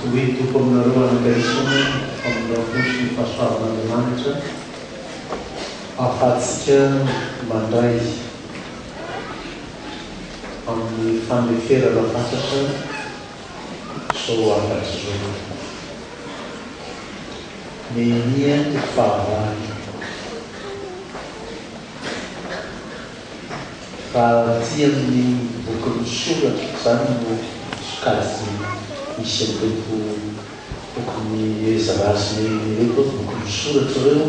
hoe toko aminareo anakarisona aminao fosy ny fahasoavan'Andriamanitra ahafahantsika mandray amin'ny fandeferana fatratra zao afatra zao. Nehemia fahavalo. Raha ty amin'ny boky misoratra zany no sokajy misy amreto tokony Ezra sy Nehemia reto boky misoratra reo,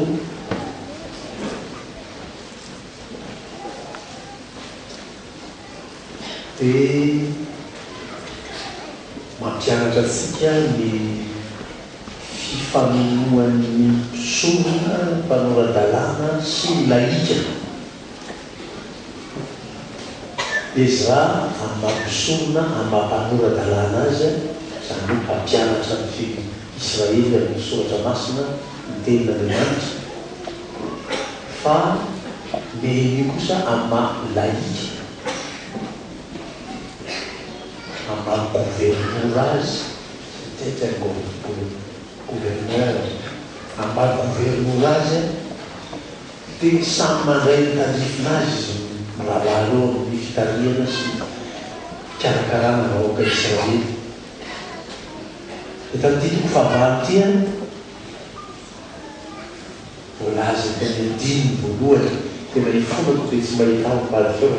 dia mampianatra antsika ny fifanonoan'ny mpisorona, mpanoradalàna sy ny laika. Ezra amin'ny mampisorona, amin'ny mampanoradalàna azy, zany hoe mpampianatra ny Israely amin'ny soratra masina ny tenin'Andriamanitra, fa Nehemia kosa amin'ny laika, amin'ny gouverneur azy, c'était un gouverneur, amin'ny gouverneur azy, dia samy mandray ny tandrifinazy rahalalo ny fitariana sy fikarakarana vahoaka Israely. Dia tamin'ity toko fahavalo tia voalaza teny andiny voalohany, tena ifonako dia tsy mahita ho mbady feo.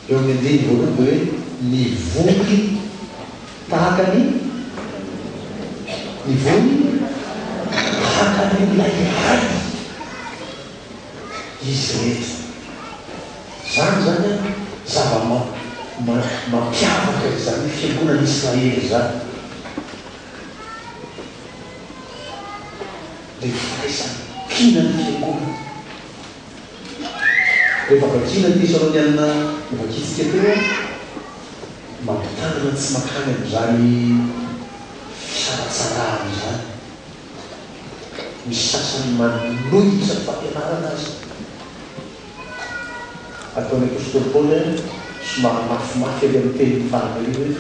Eo amin'ny andiny voalohany hoe nivoky tahaka ny tahaka ny olay ray izy rehetra. Zany zany zava-mampiavaka izany fiangonan'ny Israely zany. Dia firaisany kina ny fiangonana. Rehefa vakina ny Tesaloniana vakitsika teo, mampitanana tsy makany amin'izany fisaratsarahana izany. Misy sasany manohitra ny fampianarana azy. Ataony apôstôly Paoly somary mafimafy avy amin'ny tenin'ny fahamarina hoe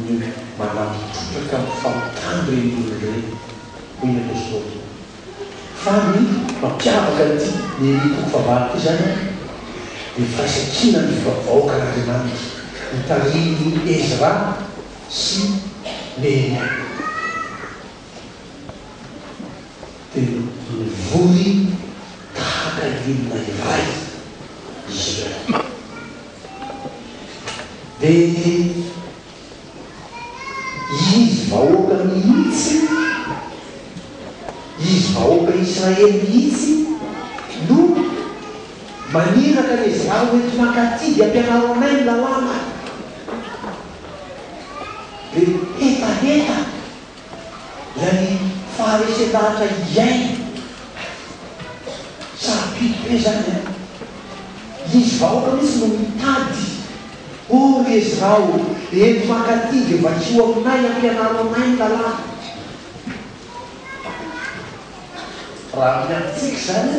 ny manampitrotraka amin'ny famitandro reny olona ireny, hoy ny apôstôly. Fa ny mampiavaka an'ity ny toko fahavalo ity zany dia firaisan-kina ny vahoaka an'Andriamanitra nitarihin'ny Ezra sy Nehemia. Dia nivory tahaka ny olona iray izy ireo. Dia izy vahoaka mihitsy, izy vahoaka Israely mihitsy no maniraka ny Ezra hoe tsy mankatidy ampianaro anay ny lalàna. Dia hetaheta ilay faharesetahatra iaina sarapito be zany. Izy vahoaka mihitsy no mitady, o Ezra ento mankatidy mba tsy ho aminay ampianaro anay ny lalàna. Raha miantsika zany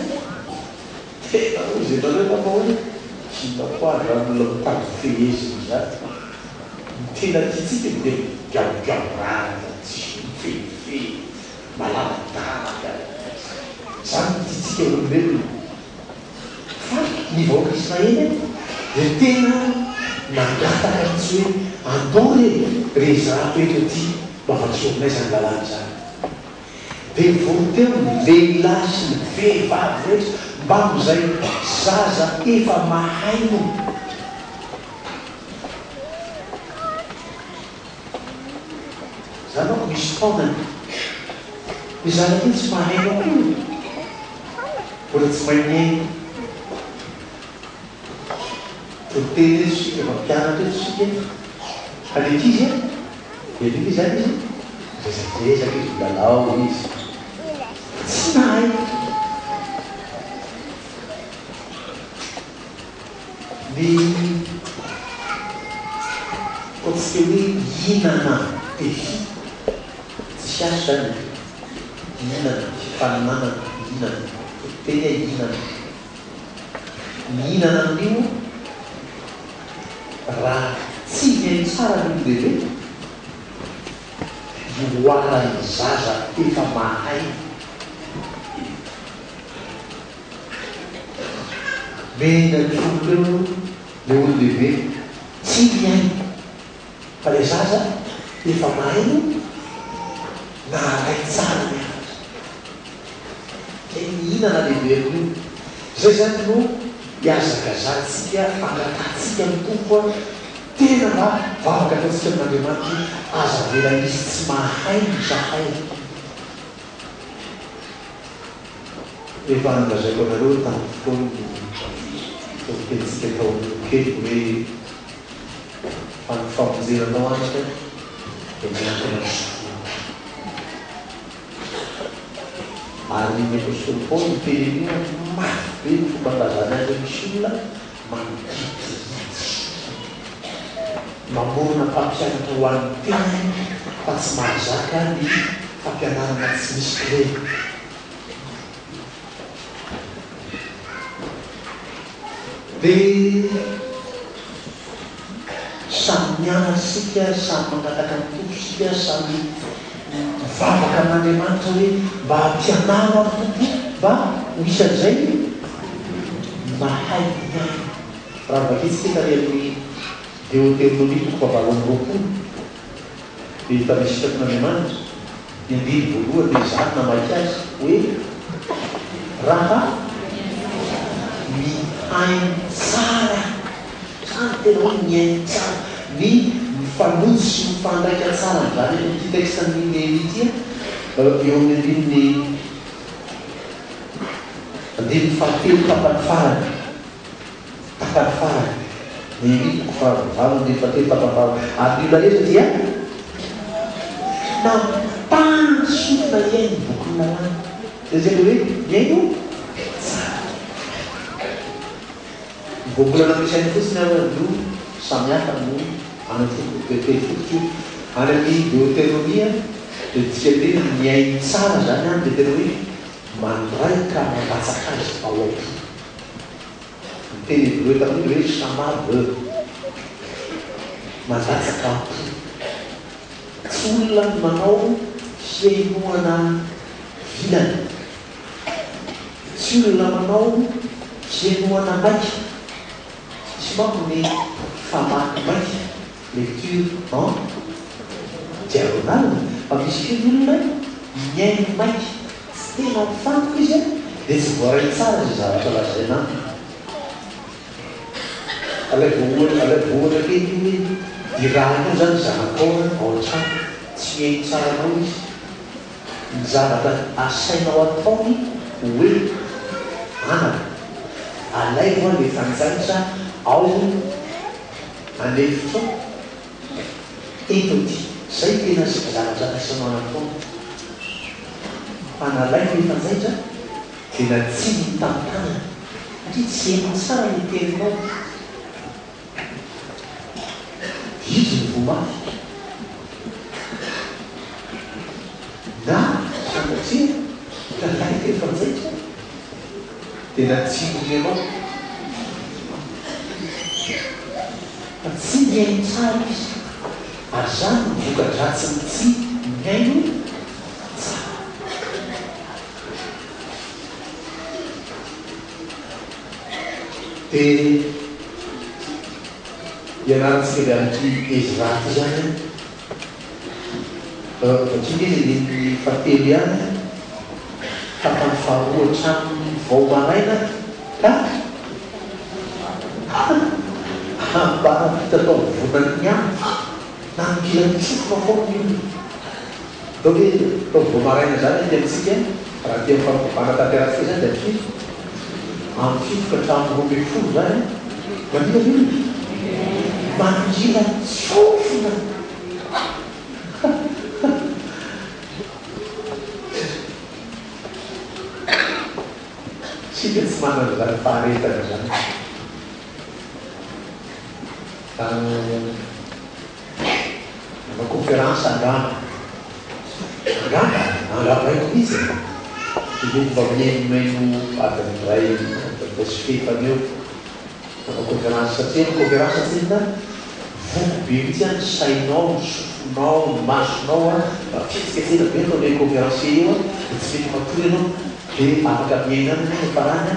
tena ho zay nareo hoe tsy tapoary raha mbola mitady feheziny zany. Tena tiatsika dia gabogaborana, tsy mifehifehy, malaladalaka, zany tiatsika olombelona. Fa ny vahoaka Israely dia tena nangataka mihitsy hoe andao re Ezra toetra ty mba afa-tsy ominay zany lalàna zany. Dia vory teo ny lehilahy sy ny vehivavy rehetra mba amin'izay zaza efa mahaino. Zany ako misy taonany ny zanako iny tsy mahaino akory, mbola tsy maineno. Toteny sika mampianatra eto sika alekizy a elika zany izy rezaka izy lalao izy tsy mahay. Ny ohatsika hoe hinana tefi tsy aso zany hinana fifaninana hinana teny hoe hinana. Ny hinana amin'io raha tsy miaino tsara ny olon-dehibe ioarany zaza efa mahay menak'oloreo le olon-dehibe tsy miaino fa le zaza efa mahaino na ray tsara mianatra ke mihinana lehibe io zay zany no hiazakazantsika angatatsika mitompo a tena mba vavaka ataontsika amin'andriamanitra aza vela izy tsy mahay mizahay efa nangazaiko anareo tamin'ny fotoany tensika tao kely hoe famonjeranao antsika dia miankina ary ny apôstôly Paoly nytenenina mafy be ny fomban-drazana azy misy olona manodiditra mamorona mpampianatra ho an'ny teny fa tsy mahazaka ny fampianarana tsy misy clé dia samy mianasika samy mangataka mitofosika samy mivavaka amin'andriamanitra hoe mba hampianaro amin'ny tompo mba hoisan'izay mahay miaino raha vakitsika tary amin'ny Deutéronomie toko fahavalo amby roapolo dia tamisitakon'andriamanitra ny andiny voalohany dia zany namaky azy hoe raha mihaino tsara zany tena hoe mihaino tsara ny mifanojo sy mifandraika tsara zany ty texte amin'ny Lévitia eo amin'ny andininy fahatelo tapany farany Lévitie toko fahavalo andininy fahatelo tapany farany ary io rehetra dia nampandrosona iaino boky lalàna dia zay hoe miaino tsara voabolana ampisainy fotsiny no samihafa no anately fototra any amin'ny Deutéronomie dia tsika tena miaino tsara zany any dia tena hoe mandraika mambatsaka azy ao aoky nyteny hoe tamin'io hoe samabe mandatsaka tsy olona manao fiainoana vilana tsy olona manao fiainoana maika tsy manko ny famaky maika lecture en diagonale fa misy kely olona miaino maika tsy tena mifantoka izy dia tsy voaray tsara zay zavatra lazaina alay voana kely hoe irahanao zany zanakao ao an-trano tsy miaino tsaranao izy ny zavatra asainao ataony hoe anaka alay voa le fanjanitra ao anefitra etoty zay tena zavatra asainao anataony fa nalay le fanjaitra dia na tsy mitantana satria tsy haino tsara ny teninao izy ny vomafy na sanatria kalay le fanjaitra dia na tsy mianao fa tsy miaino tsara izy ary zany mivoka-dratsiny tsy miaino tsara dia ianarantsika le an'ity Ezra ty zany satria izy ny fahatelo ihany tapany faharoa hatramin'ny vao maraina ka ambarapita tao vonany any na migila mitsofona foana io atao hoe tao vao maraina zany ty amintsika raha ty am'fanatanteraka zany dia fito amin'ny fito ka hatramin'ny roa ambin'ny folo zany manila io mangila tsofina sika tsy manana zany faharetana zany conférence angamba iko izy dia mba miainomaino adiny ray sy fefany eo conférence satria conférence satria biby ity any sainao, sofonao, masonao a fitsikatsena be atao le conférence io a de tsy mety matory ianao de afaka miainana ny farany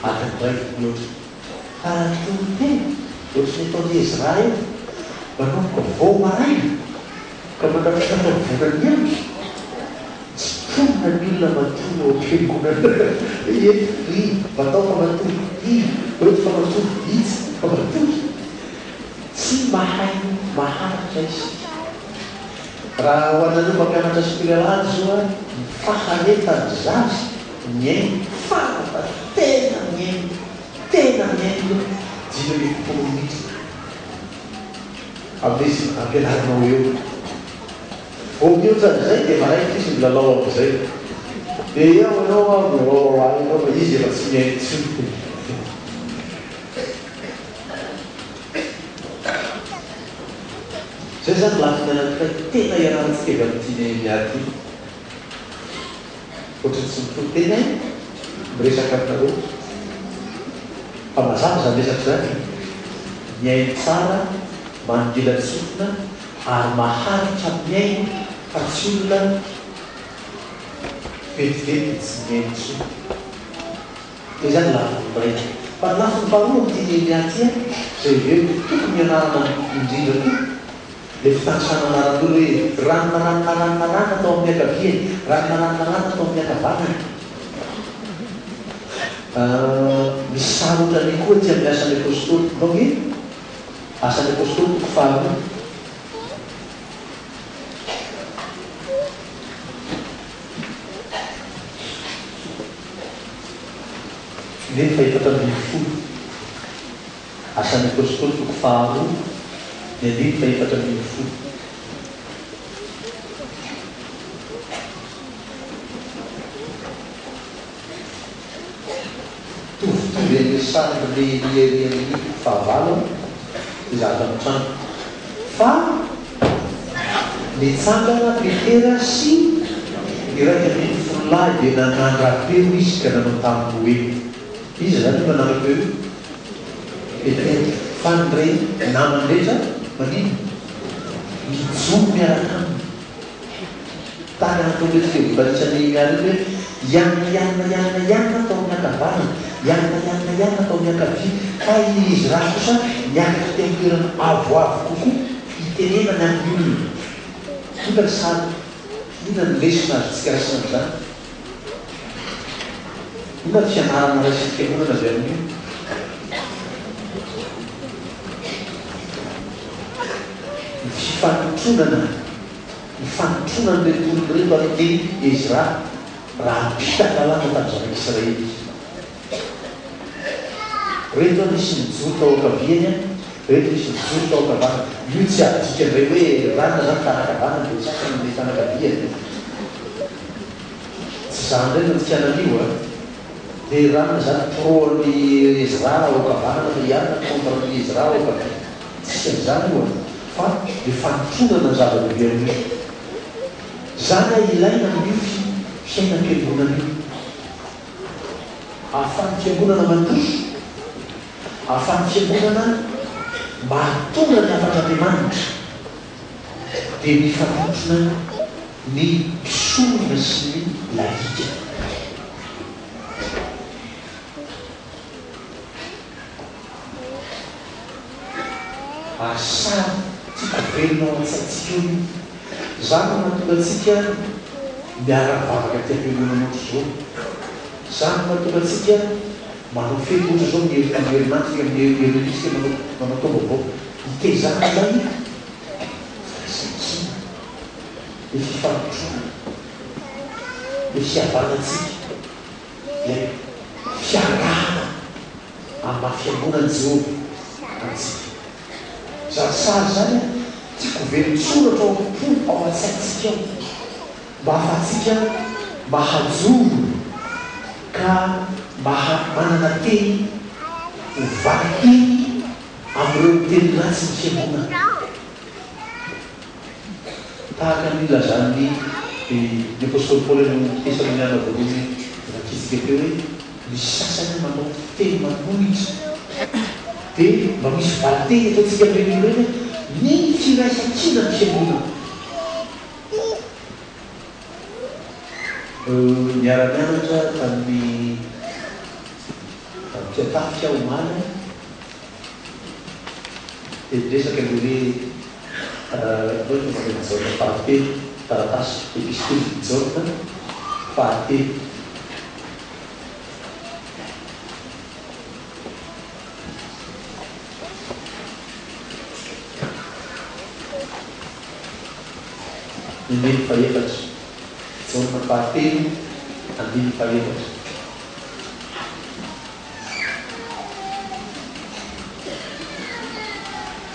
atiny raiky mihoatra torontena ohatrany ataony Ezra io manomboka vao maraina ka mandrafitana volany andro tsy ponina ny olona matory ao am-piangonana vatao fa matory oety fa matory itsy fa matory tsy mahay maharitra izy raha ho anareo mampianatra spiralaly zao a faharetany zazy miainy fa tena miainy dimy le folo minitra amin'izy ampianarinao eo mihoatra zay de maraiky izy milalao am'izay de iaho anao milalao anao fa izy efa tsy miainy tsy zay zany lafiny anankiray tena iarahantsika avy amin'ity miady ohatrany tsy mitoro tena miresaka aminareo fa mazava zany resaka zany miainy tsara manodilatsofina ary maharitra miainy fa tsy olona vetivety tsy miainy tso de zany lafiny raiky fa lafiny faharoa am'ty miatya zay eo tokony ianarana indrindra koa le fitandrisana anaran'olo hoe ranona atao amin'ny akaviany ranona atao amin'ny akavanana misy sarotrany koa ty amin'ny asan'ny apôstôly nao hoe asan'ny apôstôly toko faharoa ny faefatra ambin'ny folo asan'ny apôstôly toko faharoa ny andiny faefatra ambin'ny folo tovy le sandry le fahavalo izahata mitrano fa nitsangana petera sy iraika ambin'ny folo lahy de nanandrapeo izy ka nanao taminy hoe izy zany mananapeo petera fandray namandretra manino mijomo miaraka aminy tany anatao le fivolatsany miareo hoe ianna atao miakavanana ianna atao miakavy fa izy raha kosa miakatra te amitoerana avoavo kokoa itenenany amin'ny olona tonga ny sady ina ny lesona azy tsika rasina zany ina ny fianarana raisy fiangonana avy amin'io ny fanotronana le tolony reto ateny Ezra raha pita lalàna tamy zanaka Israely reto misy mijoro tao akaviany reto misy mijoro tao akavana io tsy adika ndray hoe ranona zany tanakavanana de tsakany le tanakaviany tsy zany ndray no tianan'io a de ranona zany proany Ezra ao akavanana fa ianna contre Ezra ao akavia tsy an'izany io a fa le fanotronana ny zava-dehibe amin'io zany ilaina amin'io fiainam-piangonana io ahafahan'ny fiangonana mandroso ahafahan'ny fiangonana mahatona ny afan'Andriamanitra de mifanotrona ny mpisorona sy ny laika asary tsika velona ao an-tsaintsika io zany mahatonga atsika miara-bavaka ty am-piangonana ohatry zao zany mahatonga atsika manao fety ohatry zao miherinandrika miherisika manao taovavao itezana zay faisainsina le fifanotrona le fiavanatsika le fiarahana amin'ny maha-fiangonany Jehova atsika zasary zany tsy kovelotsoratra ao ampoly ao an-tsaintsika ao mba ahafatsika mahajoro ka manana teny hovakiny amin'ireo teny ratsy ny fiangonana tahaka ny lazany ny apôstôly Paoly no Tesaloniana voalohany nakitsika teo hoe misy sasany manao teny manonitra de mba misy valiteny ataotsika amin'ireny reny ny firaisan-kina ny fiangonana. Miara-mianatra tamin'ny fiatafika omaly dia resaka le hoe jauna fahatelo taratasy epistely jauna fahatelo. Andiny faefatra jauna fahatelo andiny faefatra.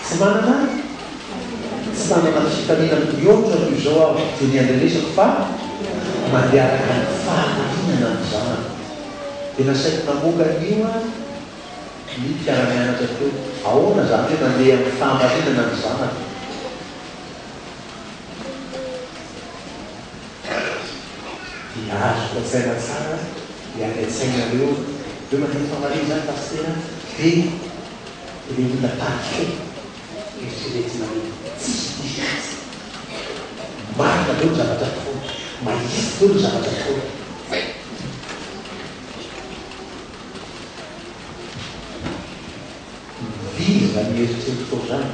Tsy manana fitaniana miontra toy izao aho dia ny andrenesako fa mandearaka ny fahamarinana ny zanako. Dia nasaiko namoaka an'io a ny mpiara-mianatra teo. Ahoana zany hoe mandeha amin'ny fahamarinana ny zanako? Dia azoko atsaina tsara dia any an-tsainareo hoe mandeha fahamarinana zany pastera dia le olona taky eritreretina hoe tsisy diso marina leo ny zavatra tokoa, mahisy leo ny zavatra tokoa. Miviry zany eritreritro zany.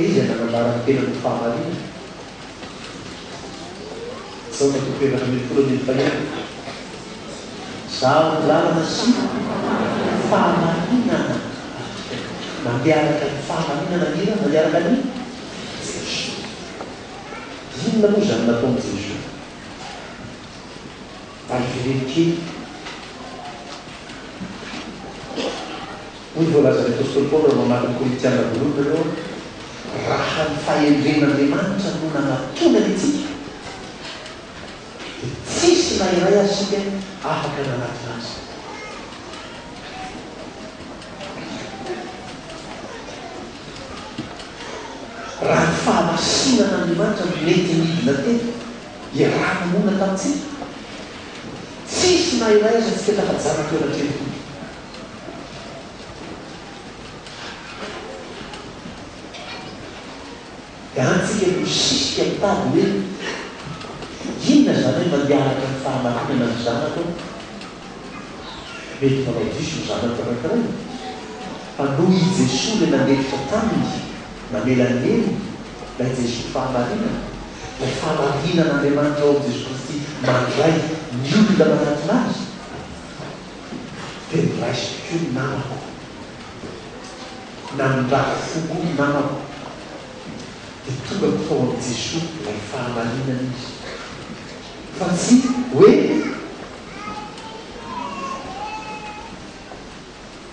Izy nanambara ny tena ny fahamarinana. Zao na tokoerana milofolo ny fahiny. Zaho lalana sy fahamarinana. Mandearaka ny fahamarinana nira, mandearaka ny Jesosy. Inona moa zany nataony Jesosy? Iveleny kely. Hoy voalazany apôstôly Paoly raha mamaky ny Korintiana voalohany aloha, raha ny fahendren'Andriamanitra no nanatona antsika dia tsisy na iray asika afaka nanatona azy. Raha ny fahamasinan'Andriamanitra no mety midina teny dia raha namonina tamintsika tsisy na iray aza tsika tafajana toeran-treloko. Dia antsika no sisika mitady hoe inona zany hoe mandearaka ny fahamarinana ny zanako? Mety manao diso ny zanako anankiray fa noho i Jesosy le nandefitra taminy mamelanely ilay Jesosy fahamarinana, ilay fahamarinan'Andriamanitra ao Jesosy Kristy mandray ny olona manatona azy dia niraisiko koa ny namako na mindraha foko ny namako dia tonga tao amin'ny Jesosy ilay fahamarinana izy. Fa tsy hoe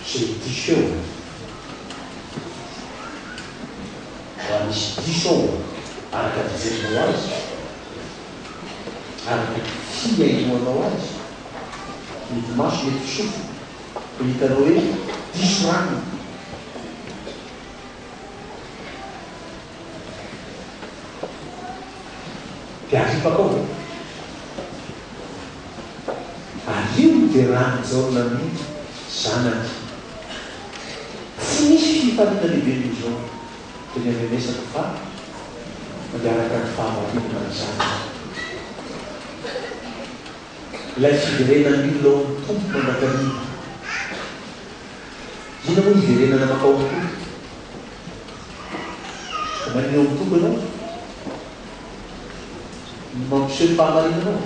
zay diso eo raha misy diso ao araka fijerenao azy, araka fiainoanao azy, mety maso mety fisofo ho hitanao hoe diso rano. Dia aripaka ao ario dia raha mijaorona ny zanany. Tsy misy fifaliana lehibe noho izao dia ny amenesako fa mandearaka ny fahamarinana ny zanany. Ilay fiverenan'ny olona ao amin'ny tompo manakariva. Ina moa hiverenana makao amin'ny tompo? Manino ao amin'ny tompo ianao? Mampiseho fahamarinanao,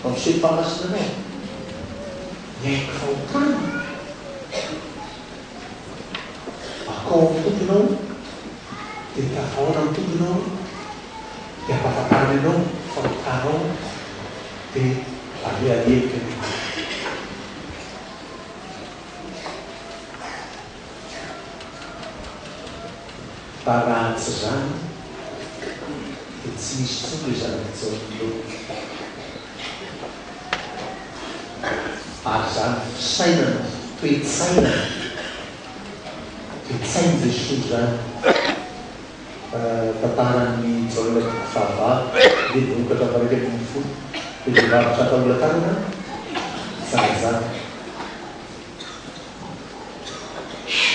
mampiseho fahamasinanao, miaiko fahotana. Akao amin'ny tomponao dia tavaona amin'ny tomponao dia ampahafantarana ianao fahotanao dia alealelika ny fa raha tsy zany dia tsy misy tsony hoe zanak'Jaonilao. Ary zany fisainana, toe-tsainana, toe-tsainy Jesosy zany tantaran'ny Jaonilao fahavalo dia vokatra varaiky amin'ny folo dia mivarotra atao olatanana zany.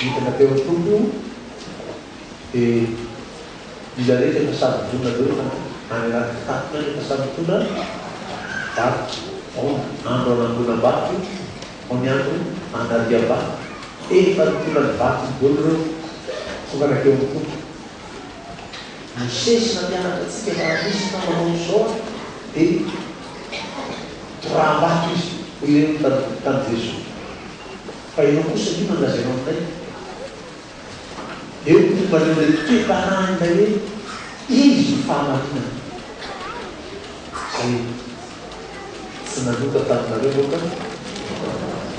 hitana teo tompo io dia mila rehetra efa savytona reo any anaty tapina rehefa savytona baty ao andro anambona-baty ao ny andro anaria-baty efa tonany vaty bolo reo fonganakeo amin'ny tompo misesina mianatra atsika raha misy namanao izao dia raha-bato izy ho ireno tany Jesosy fa ianao kosa io nangazainao aminay eo tomban'eo le toe-paran'ilay hoe izy ny fahamarinana zay tsy nanota taminareo loka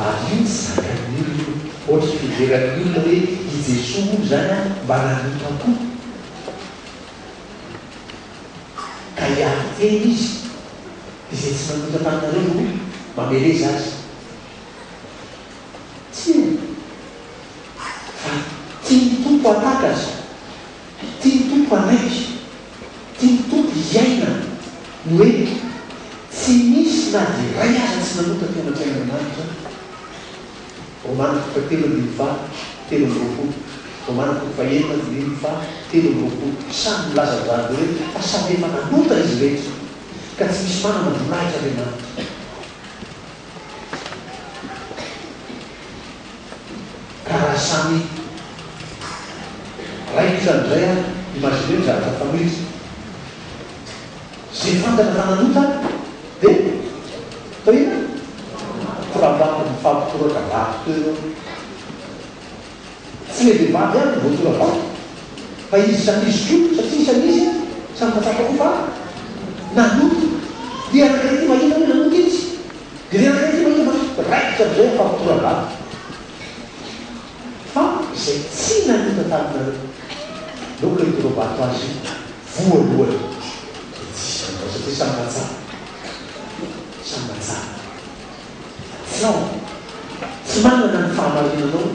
ary io zakan'ny olona ohatra fiveran'ny olona hoe i Jesosy moa zany a mba nanota koa ka hiary teny izy izay tsy nanota taminareo no mameleza azy tsy fa tia tompo ataka azy tia tompo anaiky tia tompo iaina no hoe tsy misy na dia ray aza tsy nanota tena fiainan'andro Romana telo ambin'ny valo telo amby roapolo Romana faenina ambin'ny valo telo amby roapolo samy milaza valo hoe fa samy efa nanota izy rehetra ka tsy misy mana mandonahitra Andriamanitra ka raha samy raikitra ndray a imagineo zavatra famiritra zay fantana fa nanota dia atao ina torabako mifampitoraka vato teo tsy le vehivavy any voatoravako fa izy samizy koa satria samizy samy matsapako fa nanota dia anakay ty mahita hoe nanota izy dia anakay ty mahita fa raikitra amizay mifampitoravato fa izay tsy nanota taminareo loka itorovato azy voalohany tsy sanao satria samy matsapa samy matsapa nao tsy manana ny fahamarinanao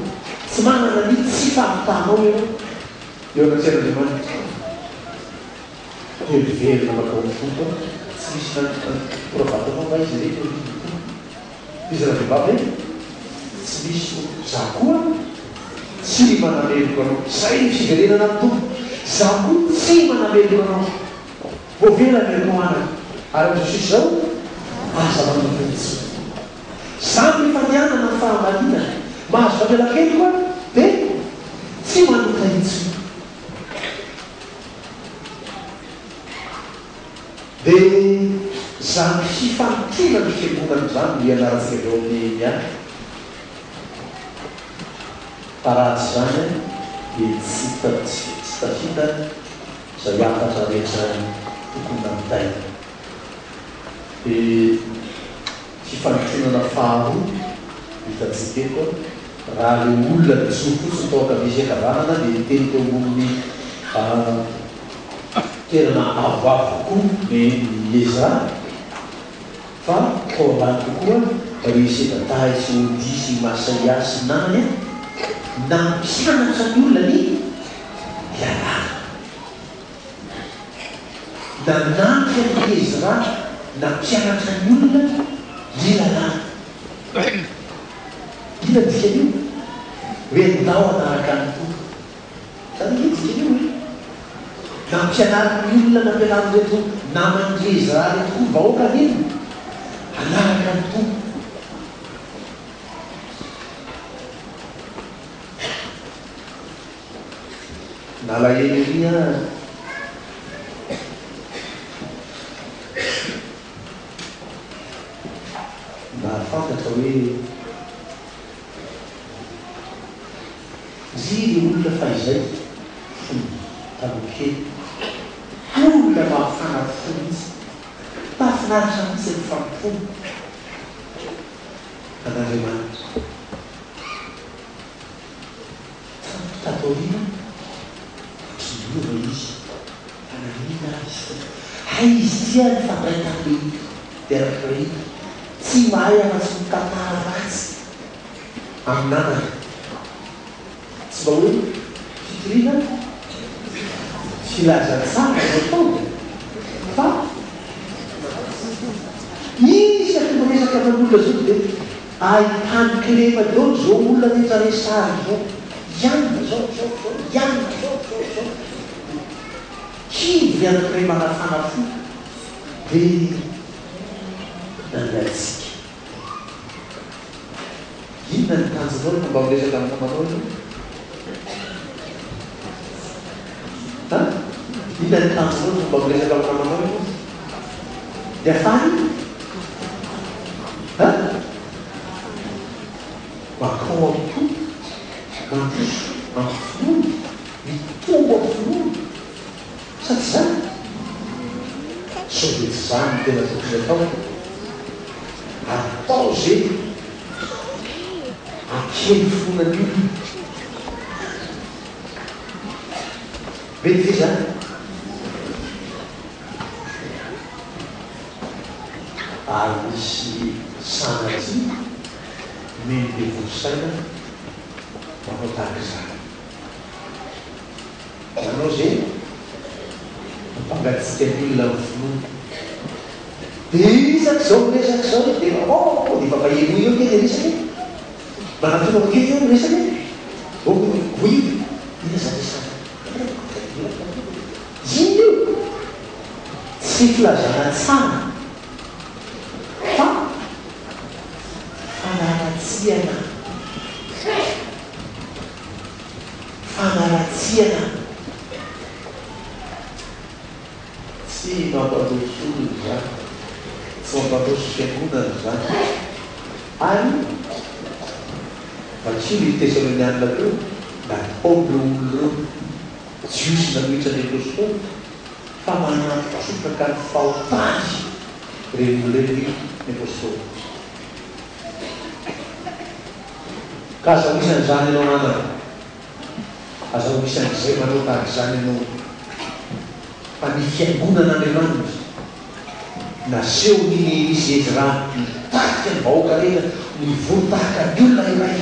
tsy manana ny tsy fahamitanao ianao eo anatsian'Andriamanitra veriverina makao amin'ny tompo tsy misy toravatanao va izy rehetra izy raha vehivavy tsy misy za koa tsy manameloko anao zay ny fiverenana amin'ny tompo za koa tsy manameloko anao voavelany anao anaka ary amin'Jesosy zao aza manofentsy samy fandehanana ny fahamarinana mahazo famelakely koa dia tsy manota itsy dia zany fifantina ny fiangonana zany no ianarantsika eo amin'ny any fa raha tsy zany dia tsy tafita zay afatra rehetra tokony namitaina dia fifantonana faharoa hitatsika eto raha le olona jo fotsiny tao akamisy akavanana dia teny teo amin'ny toerana avoavokoa le Ezra fa tao ambany kokoa ry Sebatahy sy Ody sy Masaia sy namany nampianatra ny olona ny ialana nanampy amin'ny Ezra nampianatra ny olona ilalana ina dikany io hoe ndao anaraka ny tompo zany hoe dikany io hoe nampianariny olona nampianariny reto namany Ezra reto koa vahoaka nino anaraka ny tompo nalahelia nafantatra hoe ziry olona fa izay tamokely olona mahafanafony izy mahafinaritra mitsy ny fampony an'Andriamanitra tatorina triova izy fananina izy hay izy tia ny fabraitany dia rakarahita tsy mahay afa-tsy mitantara ratsy aminanana tsy mba hoe fitirina filazantsara zao tao fa izy akomaresaka aman'olona zao dia ahitany klema dao zao olona rehetra resary zao ianina zao ianina zao kivy anankiray manafana fo be nangatsika inona ny tanjonao no mba miresaka amin'ny namanao io inona ny tanjonao no mba miresaka amin'ny namanao io dia afany makao amiko mampiso mampifinono mitombo amfinono sady zany so de tsy zany tena tokony atao zay akely fonan'io mety ve zany ary misy sanaty meny de vosaina manao tahaka zany manao zay mampangatsika ny olona ny finono de isaky zao miresaky zao de de papahelo io kely resaky manatona kely io miresaky hoy ina zany sana iny io tsy filazana tsara fa fanaratsiana tsy mampatosolo zany tsy mampatoso fiangonana zany any matsilo i tesalonianina teo da taobe oloreo jiosy namihitra ny apôstôly fa manatsotraka ny fahotany renoleny ny apôstôly ka aza misany zany anao nanana aza misan'izay manao tahaka zany anao fa ny fiangonan'Andriamanitra naseho ny misy Ezra mitahika ny vahoaka rehetra mivory tahaka ny olona iray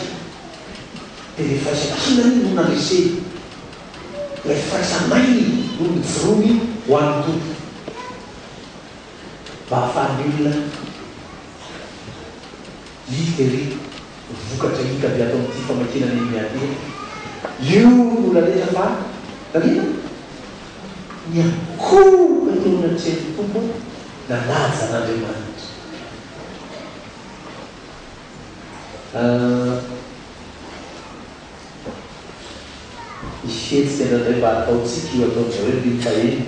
dia rehefa sakina iny no nareseny ilay faisamainy no mijoromy ho an'ny tompo mba hahafahan'ny olona litery vokatra hikavy atao amin'ity famakina ny miatena io no lalesa fa dalina ny akory teo natsen'ny tompo nalaza n'Andriamanitra isetsika nandray mba ataotsika io ataon'zareo ny faheny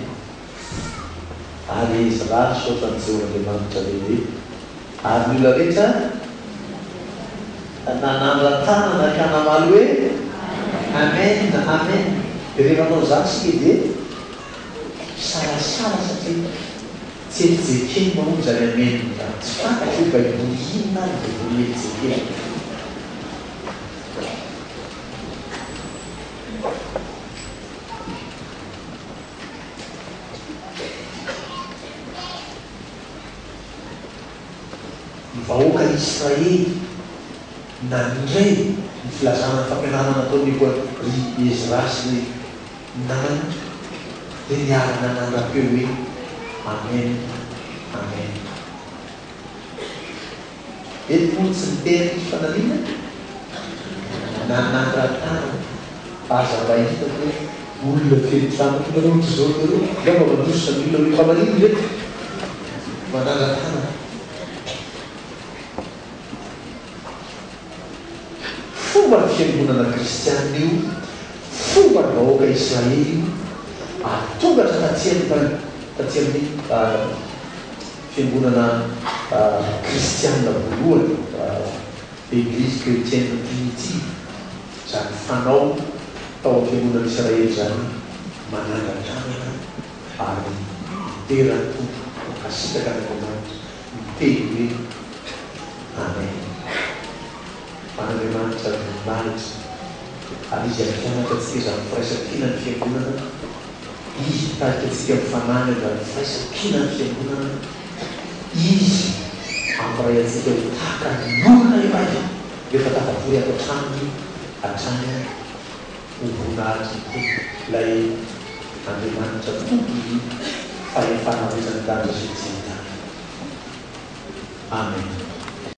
ary izy raha sotan'izao n'Andriamanitra lehibe ary ny olona rehetra nanandra-tanana ka namaly hoe amen amen dia rehefa anao zany sika dia sarasara satria tsy ejekely mahony zany ameniny zany tsy fantatra io baiboly inona ny baiboly ejekely ny vahoaka Israely nandray ny filazana fampianarana ataony ry Ezra sy ny namany dia niarana nanapeo hoe amen amen eto moa tsy mitery izy fanaliana nanandra-tana fa aza mba hitako hoe olona fely tamiko nareo tsy zao nareo nga mba mandrosa ny olona hoe famaliny reky manandra-tana fomba ny fiangonana kristianina io fomba ny vahoaka Israely io atongatra taty amin'ny fiangonana kristianina voalohany église chrétienne primitive zany fanao tao amin'ny fiangonana Israely zany manangan-tanana ary miterany tompo makasitaka n'Andriamanitra miteny hoe amen Andriamanitra voninahitra ary izy ampianatra atsika zany firaisan-kina ny fiangonana izy tarika atsika mifanany zany firaisan-kina ny fiangonana izy ampiray atsika ho tahaka ny olona iray rehefa tafavory ato an-tranony hatrany ho voninahitra ny tompo ilay Andriamanitra tompony fahefana rehetra ny danja sy ny tany amen